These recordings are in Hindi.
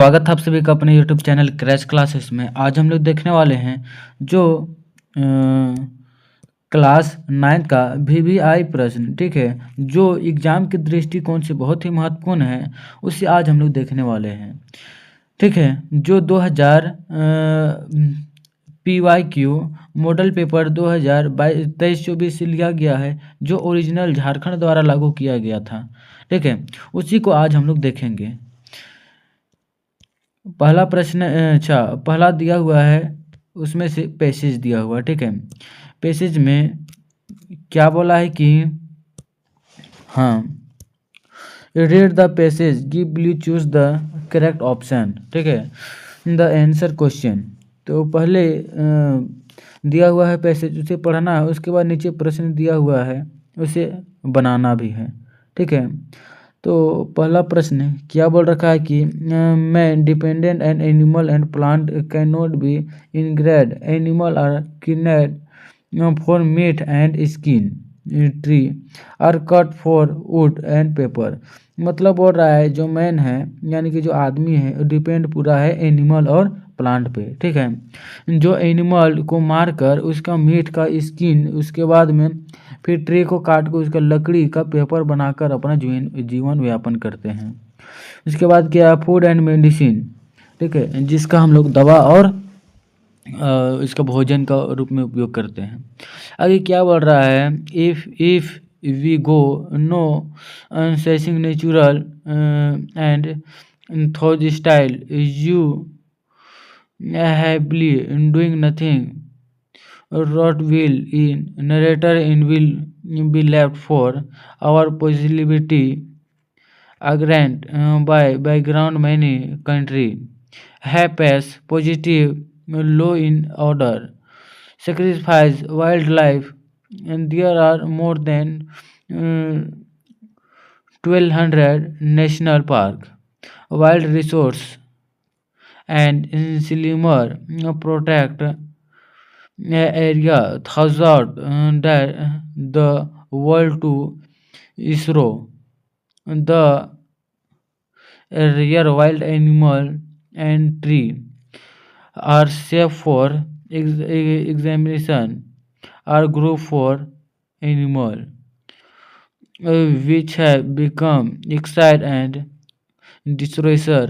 स्वागत है आप सभी का अपने YouTube चैनल क्रैश क्लासेस में। आज हम लोग देखने वाले हैं जो क्लास 9 का VVI प्रश्न, ठीक है, जो एग्ज़ाम के दृष्टिकोण से बहुत ही महत्वपूर्ण है, उसे आज हम लोग देखने वाले हैं। ठीक है, जो 2000 PYQ मॉडल पेपर 2023-24 से लिया गया है, जो ओरिजिनल झारखंड द्वारा लागू किया गया था। ठीक है, उसी को आज हम लोग देखेंगे। पहला प्रश्न पहला दिया हुआ है, उसमें से पैसेज दिया हुआ, ठीक है। पैसेज में क्या बोला है कि हाँ, read the passage, give you choose the correct option, ठीक है, द आंसर क्वेश्चन। तो पहले दिया हुआ है पैसेज, उसे पढ़ना है, उसके बाद नीचे प्रश्न दिया हुआ है, उसे बनाना भी है, ठीक है। तो पहला प्रश्न क्या बोल रखा है कि man dependent and animal and plant can not be ingrained, animal are kidnapped for meat and skin, tree are cut for wood and paper. मतलब बोल रहा है जो मैन है यानी कि जो आदमी है डिपेंड पूरा है एनिमल और प्लांट पे, ठीक है। जो एनिमल को मारकर उसका मीट का स्किन, उसके बाद में फिर ट्री को काट कर उसका लकड़ी का पेपर बनाकर अपना जीवन व्यापन करते हैं। उसके बाद क्या है, फूड एंड मेडिसिन, ठीक है, जिसका हम लोग दवा और इसका भोजन का रूप में उपयोग करते हैं। आगे क्या बोल रहा है, if we go no unceasing natural and those style you heavily doing nothing, rot will in narrator in will be left for our possibility agrant by background many country have pass positive low in order sacrifice wildlife, and there are more than 1200 national park wild resource and slimmer protect area thousand the world to ISRO. The rare wild animal and tree are safe for examination, are group for animal which have become excited and destroyer.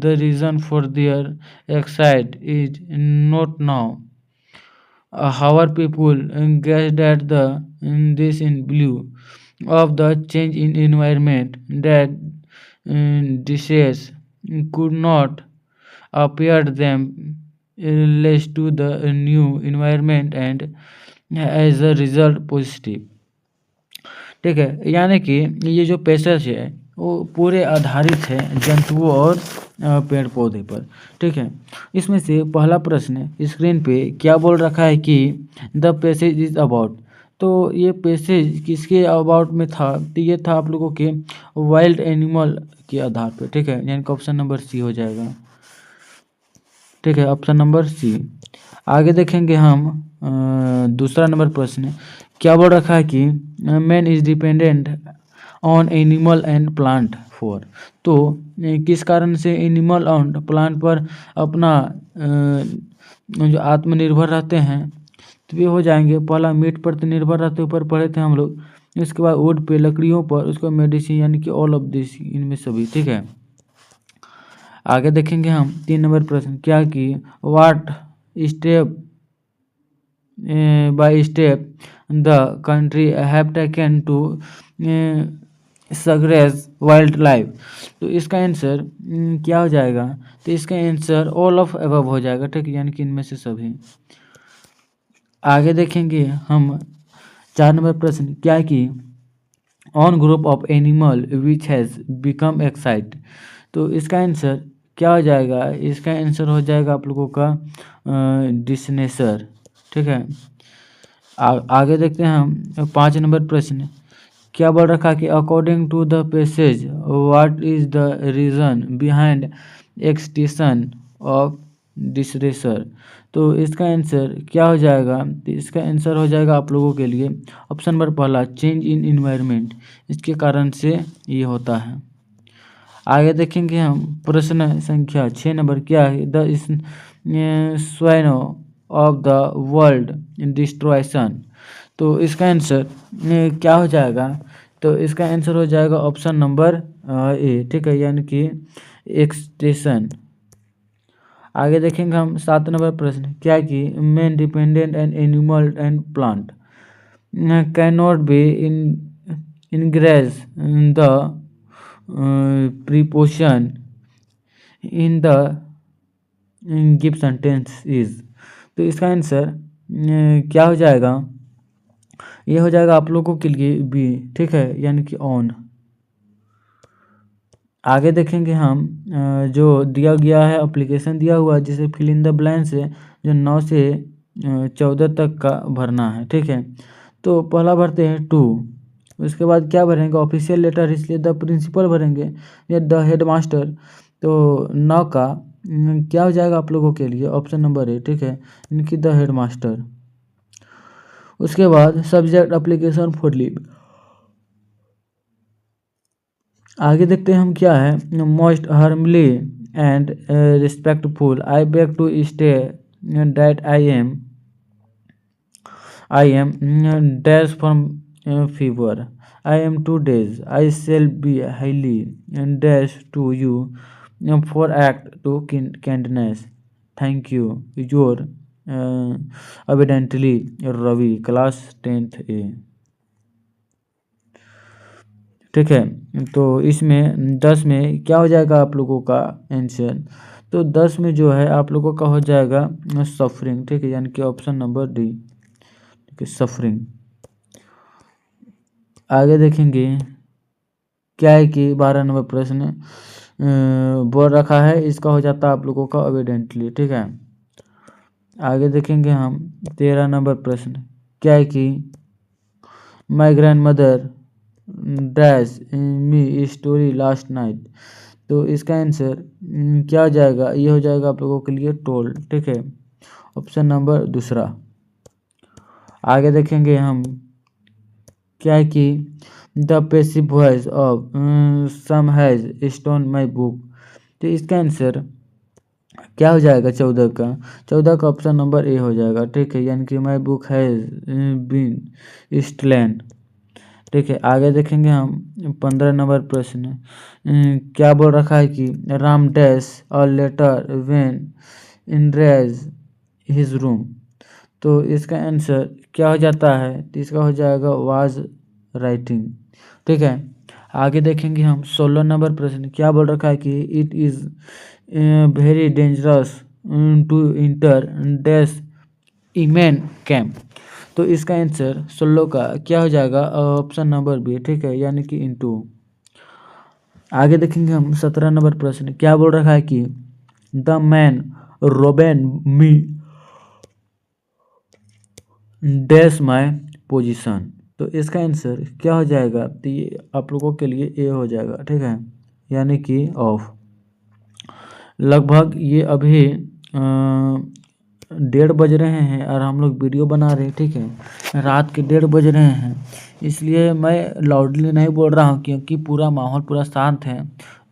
The reason for their excited is not now. However, people guessed at this in view of the change in environment that disease could not appear them less to the new environment and as a result positive। ठीक है, यानी कि ये जो पैसेज है वो पूरे आधारित है जंतुओं और पेड़ पौधे पर, ठीक है। इसमें से पहला प्रश्न स्क्रीन पे क्या बोल रखा है कि द पैसेज इज अबाउट। तो ये पैसेज किसके अबाउट में था, तो ये था आप लोगों के वाइल्ड एनिमल के आधार पे, ठीक है, यानी कि ऑप्शन नंबर सी हो जाएगा, ठीक है, ऑप्शन नंबर सी। आगे देखेंगे हम दूसरा नंबर प्रश्न क्या बोल रखा है कि man is dependent on animal and plant for. तो किस कारण से एनिमल और प्लांट पर अपना जो आत्मनिर्भर रहते हैं, तो ये हो जाएंगे। पहला मीट पर तो निर्भर रहते ऊपर पढ़े थे हम लोग, इसके बाद वुड पे लकड़ियों पर, उसको मेडिसिन यानी कि ऑल ऑफ दिस, इनमें सभी, ठीक है। आगे देखेंगे हम 3 नंबर प्रश्न क्या कि what step by step the country have taken to suppress wild life. तो इसका आंसर क्या हो जाएगा, तो इसका आंसर ऑल ऑफ अबव हो जाएगा, ठीक है, यानी कि इनमें से सभी। आगे देखेंगे हम 4 नंबर प्रश्न क्या कि on group of animal which has become excite. तो इसका आंसर क्या हो जाएगा, इसका आंसर हो जाएगा आप लोगों का डिस्नेसर, ठीक है। आगे देखते हैं हम 5 नंबर प्रश्न क्या बोल रखा कि according to the passage what is the reason behind extinction of dinosaur. तो इसका आंसर क्या हो जाएगा, तो इसका आंसर हो जाएगा आप लोगों के लिए ऑप्शन नंबर पहला चेंज इन इन्वायरमेंट, इसके कारण से ये होता है। आगे देखेंगे हम प्रश्न संख्या 6 नंबर क्या है, द स्वैनो ऑफ द वर्ल्ड डिस्ट्रॉयसन। तो इसका आंसर क्या हो जाएगा, तो इसका आंसर हो जाएगा ऑप्शन नंबर ए, ठीक है, यानी कि एक्सटेंशन। आगे देखेंगे हम 7 नंबर प्रश्न क्या कि man dependent and animal and plant can not be ingrained in the preposition in the give sentence is. तो इसका आंसर क्या हो जाएगा, ये हो जाएगा आप लोगों के लिए बी, ठीक है, यानी कि ऑन। आगे देखेंगे हम जो दिया गया है एप्लीकेशन दिया हुआ है जिसे फिल इन द ब्लैंक्स है, जो 9 से 14 तक का भरना है, ठीक है। तो पहला भरते हैं 2, उसके बाद क्या भरेंगे ऑफिशियल लेटर, इसलिए द प्रिंसिपल भरेंगे या द हेड मास्टर। तो 9 का क्या हो जाएगा आप लोगों के लिए ऑप्शन नंबर ए, ठीक है, इनकी द हेड मास्टर। उसके बाद सब्जेक्ट एप्लीकेशन फॉर लीव। आगे देखते हैं हम क्या है, मोस्ट हार्मली and respectful I beg to state that I am dash from fever I am 2 days I shall be highly dash to you for act to kindness thank you your evidently Ravi class 10th A, ठीक है। तो इसमें 10 में क्या हो जाएगा आप लोगों का आंसर, तो 10 में जो है आप लोगों का हो जाएगा सफरिंग, ठीक है, यानी कि ऑप्शन नंबर डी, ठीक है, सफरिंग। आगे देखेंगे क्या है कि 12 नंबर प्रश्न बोल रखा है, इसका हो जाता है आप लोगों का एविडेंटली, ठीक है। आगे देखेंगे हम 13 नंबर प्रश्न क्या है कि my grand mother dash me story last night. तो इसका आंसर क्या हो जाएगा, ये हो जाएगा आप लोगों के लिए टोल्ड, ठीक है, ऑप्शन नंबर दूसरा। आगे देखेंगे हम क्या है कि the passive voice of some has stolen my book. तो इसका आंसर क्या हो जाएगा 14 का ऑप्शन नंबर ए हो जाएगा, ठीक है, यानी कि my book has been stolen, ठीक है। आगे देखेंगे हम 15 नंबर प्रश्न क्या बोल रखा है कि राम डैश और letter when in raise his room. तो इसका आंसर क्या हो जाता है, तो इसका हो जाएगा वाज राइटिंग, ठीक है। आगे देखेंगे हम 16 नंबर प्रश्न क्या बोल रखा है कि it is very dangerous to enter dash enemy camp. तो इसका आंसर 16 का क्या हो जाएगा ऑप्शन नंबर बी, ठीक है, यानी कि इनटू। आगे देखेंगे हम 17 नंबर प्रश्न क्या बोल रखा है कि the man robbed me dash my position. तो इसका आंसर क्या हो जाएगा, तो ये आप लोगों के लिए ए हो जाएगा, ठीक है, यानी कि ऑफ। लगभग ये अभी 1:30 बज रहे हैं और हम लोग वीडियो बना रहे हैं, ठीक है, रात के 1:30 बज रहे हैं, इसलिए मैं लाउडली नहीं बोल रहा हूँ क्योंकि पूरा माहौल पूरा शांत है,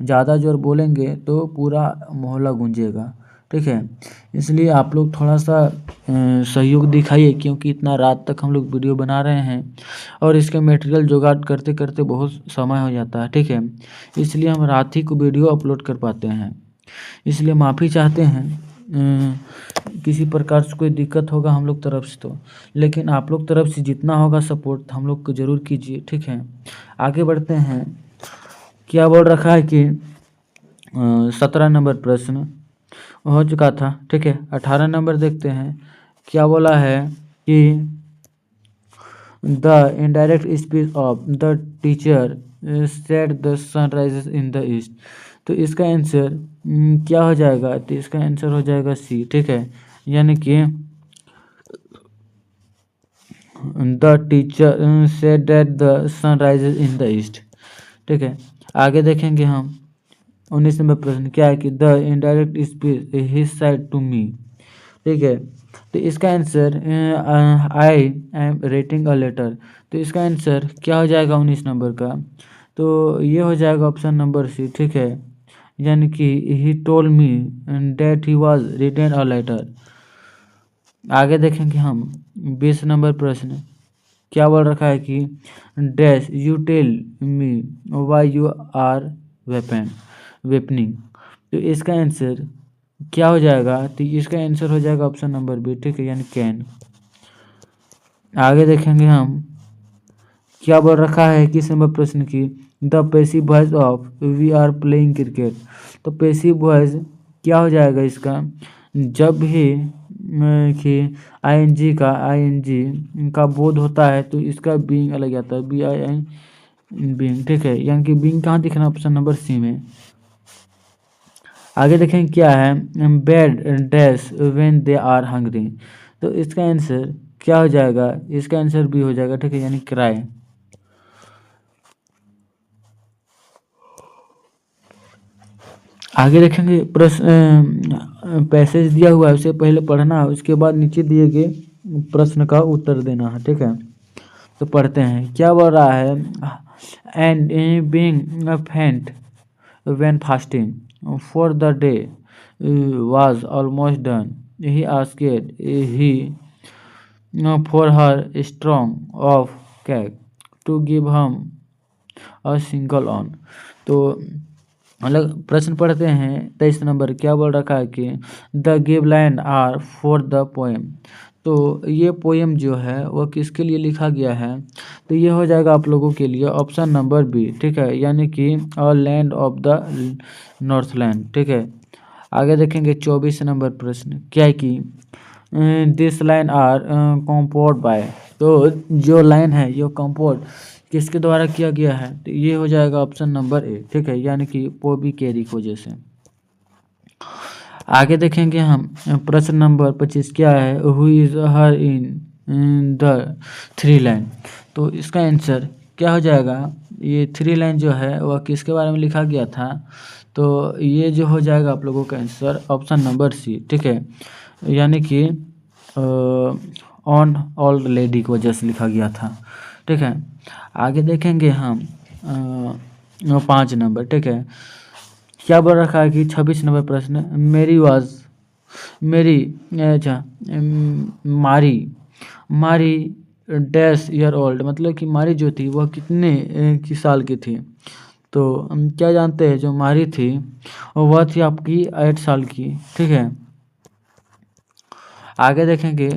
ज़्यादा जोर बोलेंगे तो पूरा मोहल्ला गूंजेगा, ठीक है। इसलिए आप लोग थोड़ा सा सहयोग दिखाइए क्योंकि इतना रात तक हम लोग वीडियो बना रहे हैं और इसके मटेरियल जुगाड़ करते करते बहुत समय हो जाता है, ठीक है, इसलिए हम रात ही को वीडियो अपलोड कर पाते हैं, इसलिए माफ़ी चाहते हैं किसी प्रकार से कोई दिक्कत होगा हम लोग तरफ से तो, लेकिन आप लोग तरफ से जितना होगा सपोर्ट हम लोग को ज़रूर कीजिए, ठीक है। आगे बढ़ते हैं क्या बोल रखा है कि 17 नंबर प्रश्न हो चुका था, ठीक है। 18 नंबर देखते हैं क्या बोला है कि the indirect speech of the teacher said the sun rises in the east. तो इसका आंसर क्या हो जाएगा, तो इसका आंसर हो जाएगा सी, ठीक है, यानी कि the teacher said that the sun rises in the east, ठीक है। आगे देखेंगे हम 19 नंबर प्रश्न क्या है कि the indirect speech he's said to me, ठीक है। तो इसका answer I am writing a letter. तो इसका आंसर क्या हो जाएगा 19 नंबर का, तो ये हो जाएगा ऑप्शन नंबर सी, ठीक है। यानी कि he told me that he was written a letter. आगे देखेंगे हम 20 नंबर प्रश्न। क्या बोल रखा है कि dash you tell me why you are weapon weaponing. तो इसका आंसर क्या हो जाएगा? तो इसका आंसर हो जाएगा ऑप्शन नंबर बी, ठीक है, यानी कैन। आगे देखेंगे हम क्या बोल रखा है किस नंबर प्रश्न की the passive voice of we are playing cricket. तो पैसिव वॉइस क्या हो जाएगा इसका? जब भी कि आईएनजी का बोध होता है तो इसका बीइंग अलग आता है, बी आई एन बीइंग, ठीक है। यानी कि बीइंग कहाँ दिखना? ऑप्शन नंबर सी में। आगे देखें क्या है bed dash when they are hungry. तो इसका आंसर क्या हो जाएगा? इसका आंसर भी हो जाएगा, ठीक है, यानी क्राई। आगे देखेंगे प्रश्न पैसेज दिया हुआ है उसे पहले पढ़ना है, उसके बाद नीचे दिए गए प्रश्न का उत्तर देना है, ठीक है। तो पढ़ते हैं क्या बोल रहा है एंड बीइंग अ फेंट when fasting for the day was almost done. He asked he for her strong of cake to give him a single on. तो अलग प्रश्न पढ़ते हैं 23 नंबर। क्या बोल रखा है कि the give line are for the poem. तो ये पोएम जो है वो किसके लिए लिखा गया है? तो ये हो जाएगा आप लोगों के लिए ऑप्शन नंबर बी, ठीक है, यानी कि a land of the Northland, ठीक है। आगे देखेंगे 24 नंबर प्रश्न। क्या है कि दिस लाइन आर कंपोर्ड बाय। तो जो लाइन है ये कंपोर्ड किसके द्वारा किया गया है? तो ये हो जाएगा ऑप्शन नंबर ए, ठीक है, यानी कि पोबी कैरी की वजह से। आगे देखेंगे हम प्रश्न नंबर 25। क्या है who is her in the three line. तो इसका आंसर क्या हो जाएगा? ये थ्री लाइन जो है वह किसके बारे में लिखा गया था? तो ये जो हो जाएगा आप लोगों का आंसर ऑप्शन नंबर सी, ठीक है, यानी कि ऑन ओल्ड लेडी की वजह से लिखा गया था, ठीक है। आगे देखेंगे हम 5 नंबर, ठीक है। क्या बोल रखा है कि 26 नंबर प्रश्न मेरी वाज मेरी अच्छा मारी मारी डैश ईयर ओल्ड। मतलब कि मारी जो थी वह कितने की साल की थी? तो हम क्या जानते हैं जो मारी थी वह थी आपकी 8 साल की, ठीक है। आगे देखेंगे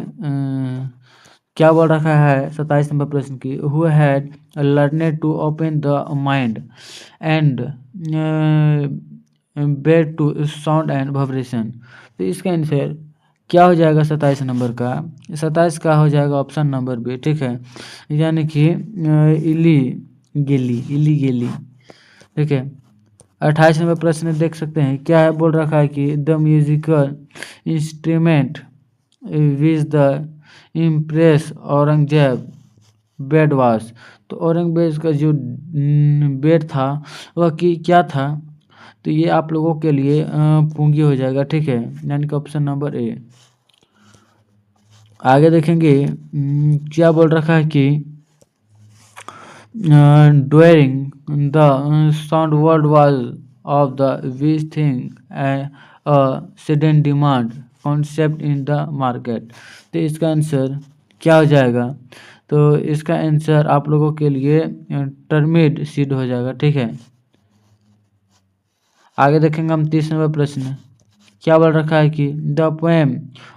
क्या बोल रखा है 27 नंबर प्रश्न की who had learned to open the mind and bed to sound and vibration. तो इसका आंसर क्या हो जाएगा 27 नंबर का? 27 का हो जाएगा ऑप्शन नंबर बी, ठीक है, यानी कि इली गेली, ठीक है। 28 नंबर प्रश्न देख सकते हैं। क्या है बोल रखा है कि the musical instrument which the impress Aurangzeb bed वास। तो औरंगजेब का जो बेड था वह क्या था? तो ये आप लोगों के लिए पूंगी हो जाएगा, ठीक है, यानी कि ऑप्शन नंबर ए। आगे देखेंगे क्या बोल रखा है कि during the second world war of the which thing sudden demand concept in the market. तो इसका आंसर क्या हो जाएगा? तो इसका आंसर आप लोगों के लिए टर्मिड सीड हो जाएगा, ठीक है। आगे देखेंगे हम 30 नंबर प्रश्न। क्या बोल रखा है कि the poem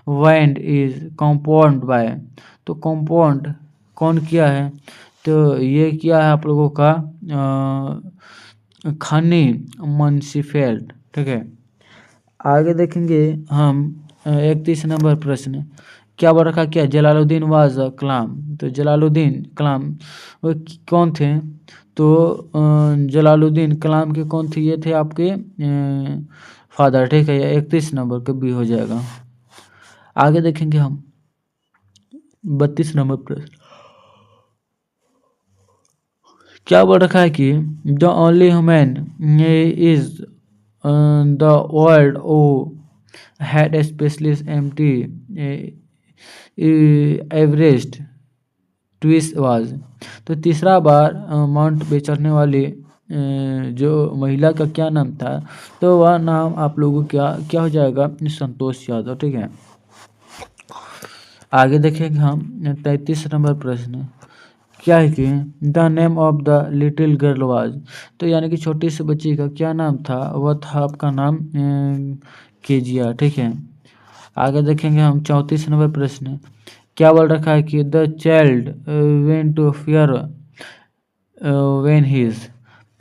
wind is compound bye. तो कंपाउंड कौन किया है? तो ये किया है आप लोगों का खनी मुंशीफेल्ड, ठीक है। आगे देखेंगे हम 31 नंबर प्रश्न। क्या बोल रखा? क्या जलालुद्दीन वाज कलाम। तो जलालुद्दीन कलाम वो कौन थे? तो जलालुद्दीन कलाम के कौन थे? ये थे आपके फादर, ठीक है, या 31 नंबर का भी हो जाएगा। आगे देखेंगे हम 32 नंबर प्रश्न। क्या बोल रखा है कि the only human is the world who had specialist empty Everest twist was. तो तीसरा बार माउंट पे चढ़ने वाली जो महिला का क्या नाम था, तो वह नाम आप लोगों क्या क्या हो जाएगा, संतोष यादव। ठीक है, आगे देखेंगे हम 33 नंबर प्रश्न। क्या है कि the name of the little girl was, तो यानी कि छोटी सी बच्ची का क्या नाम था, वह था आपका नाम केजिया। ठीक है, आगे देखेंगे हम 34 नंबर प्रश्न। क्या बोल रखा है कि the child went to fear when he's,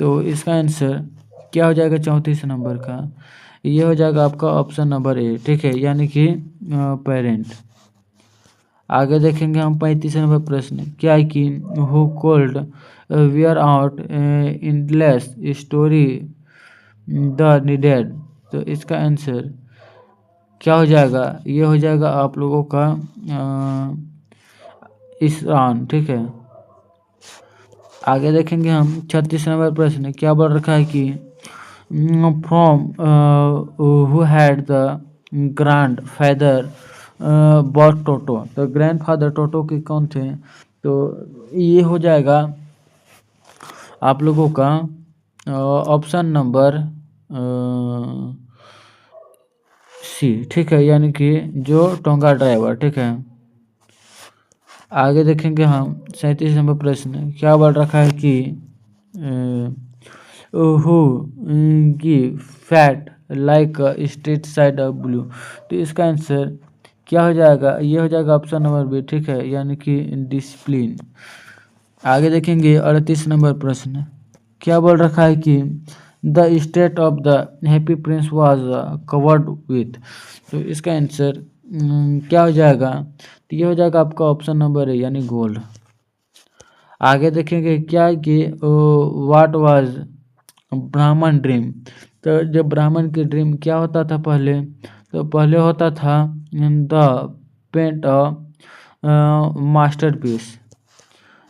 तो इसका आंसर क्या हो जाएगा 34 नंबर का, ये हो जाएगा आपका ऑप्शन नंबर ए। ठीक है, यानी कि पेरेंट। आगे देखेंगे हम 35 नंबर प्रश्न। क्या है कि who cold wear out in less story the needed, तो इसका आंसर क्या हो जाएगा, ये हो जाएगा आप लोगों का ईशान। ठीक है, आगे देखेंगे हम 36 नंबर प्रश्न। क्या बोल रखा है कि from who had the grand father bought Toto, तो ग्रैंड फादर टोटो के कौन थे, तो ये हो जाएगा आप लोगों का ऑप्शन नंबर सी। ठीक है, यानी कि जो टोंगा ड्राइवर। ठीक है, आगे देखेंगे हम 37 नंबर प्रश्न। क्या बोल रखा है कि who give fat like street side of blue, तो इसका आंसर क्या हो जाएगा, ये हो जाएगा ऑप्शन नंबर बी। ठीक है, यानी कि डिसिप्लिन। आगे देखेंगे 38 नंबर प्रश्न। क्या बोल रखा है कि the state of the happy Prince was covered with, तो इसका आंसर क्या हो जाएगा, तो ये हो जाएगा आपका ऑप्शन नंबर है, यानी गोल्ड। आगे देखेंगे क्या है कि व्हाट वाज ब्राह्मण ड्रीम, तो जब ब्राह्मण की ड्रीम क्या होता था पहले, तो पहले होता था द पेंट मास्टरपीस।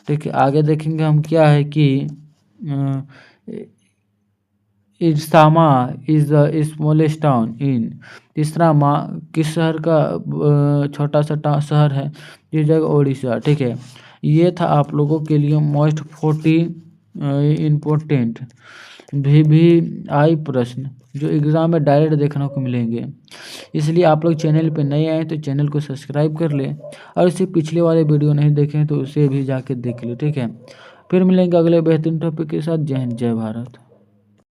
ठीक है, आगे देखेंगे हम क्या है कि इस्तामा is the smallest town in, इस्तामा किस शहर का छोटा सा शहर है, ये जगह उड़ीसा। ठीक है, ये था आप लोगों के लिए मोस्ट 40 इम्पोर्टेंट भी आई प्रश्न जो एग्ज़ाम में डायरेक्ट देखने को मिलेंगे। इसलिए आप लोग चैनल पे नए आए तो चैनल को सब्सक्राइब कर लें, और इससे पिछले वाले वीडियो नहीं देखें तो उसे भी जाके देख लें। ठीक है, फिर मिलेंगे अगले बेहतरीन टॉपिक के साथ। जय हिंद, जय भारत।